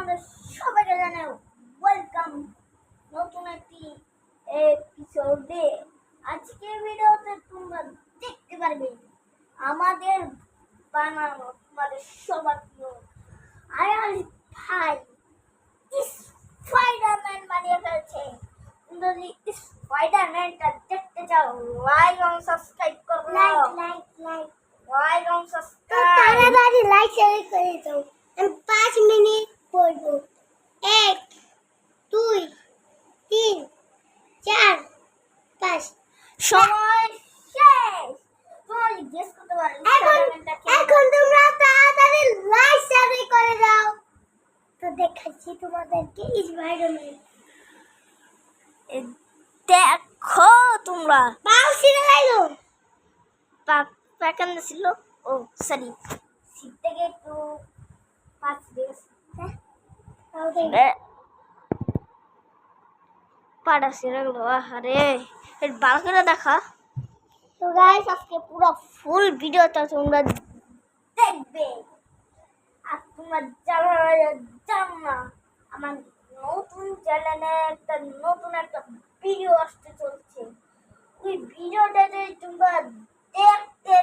তোমাদের সবাইকে জানাই ওয়েলকাম নতুন একটি এপিসোডে। আজকের ভিডিওতে তোমরা দেখতে পারবে আমাদের বানানো তোমাদের সবার প্রিয় আয়াল ভাই স্পাইডারম্যান বানিয়ে ফেলছে। তোমরা যদি স্পাইডারম্যানটা দেখতে চাও লাইক এবং সাবস্ক্রাইব করো। লাইক এবং সাবস্ক্রাইব তাড়াতাড়ি লাইক শেয়ার করে দাও। 5 মিনিট পড়বো। 1 2 3 4 5 সময় শেষ। তোমরা গেস করতে পারো এখন তোমরা তাড়াতাড়ি লাইক শেয়ার করে দাও। তো দেখাচ্ছি তোমাদেরকে স্পাইডারম্যান। দেখো তোমরা বাউসি লাইলো প্যাকেন ছিল। ও সরি সিট থেকে একটু পাঁচ দিস পাড়া সিরে গেল। আরে এর বাল করে দেখা। তো গাইস আজকে পুরো ফুল ভিডিওটা তোমরা দেখবে। আর তোমরা জানো না আমার নতুন চ্যানেলে নতুন একটা ভিডিও আসতে চলছে। ওই ভিডিওটা যদি তোমরা দেখতে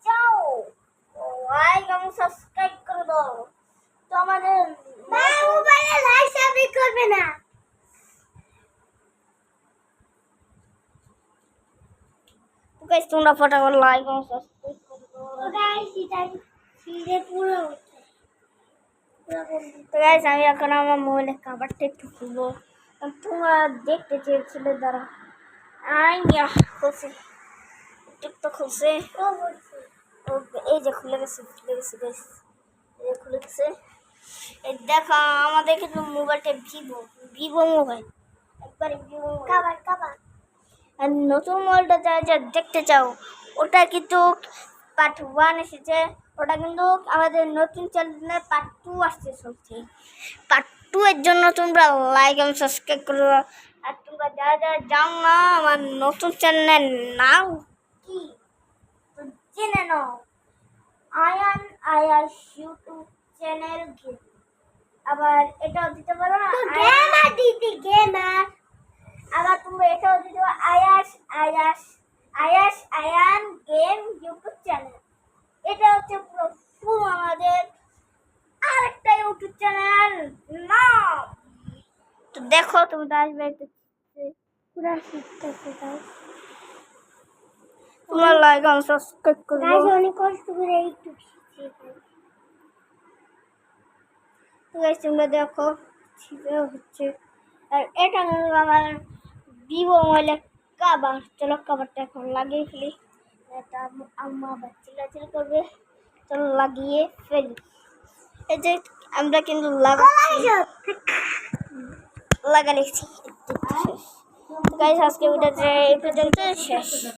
চাও লাইক এবং সাবস্ক্রাইব করে দাও। তো আমাদের মোবাইলে লাইক সাবস্ক্রাইব করবে না। তো গাইস তোমরা ফটাফট লাইক এবং সাবস্ক্রাইব করে দাও। তো গাইস এটা সিরে পুরো তো গাইস আমি এখন আমার মোবাইলে কভারটা একটু খুলবো। তোমরা দেখতে চেয়েছিলে দ্বারা খুলছে টিকটক খুলছে। এই যে খুলে গেছে গাইস, এই খুলে গেছে। এই দেখো আমাদের কিন্তু মোবাইলটা ভিভো মোবাইল, একবারে ভিভো কভার। আর নতুন মোবাইলটা যা দেখতে চাও ওটা কিন্তু পার্ট 1 এসেছে। ওটা কিন্তু আমাদের নতুন চ্যানেলে পার্ট 2 আসতে চলছে। পার্ট 2 এর জন্য তোমরা লাইক এবং সাবস্ক্রাইব করো। আর তোমরা যারা জানো না আমার নতুন চ্যানেলের নাম কি তো জেনে নাও। আয়াস ইউটিউব চ্যানেল। আবার এটাও দিতে পারো না গেমার। আবার তোমরা এটাও দিতে পারো আয়ান গেম ইউটিউব চ্যানেল। এটা হচ্ছে পুরো ফুল আমাদের আরেকটা ইউটিউব চ্যানেল নাম। তো দেখো তুমি আসবে পুরো শিখতে চাও তোমরা লাইক এবং সাবস্ক্রাইব করো। গাইস অনেক কষ্ট করে ইউটিউব শিখছি। তো গাইস তোমরা দেখো শিখে হচ্ছে। আর এটা আমার ভিভো মোবাইলের কভার। চলো কভারটা এখন লাগিয়ে ফেলি। এটা আম্মা আবার চিল্লাচিল্লি করবে। চলো লাগিয়ে ফেলি। এই যে আমরা কিন্তু লাগাচ্ছি। গাইস আজকে ভিডিওটা এই পর্যন্ত শেষ।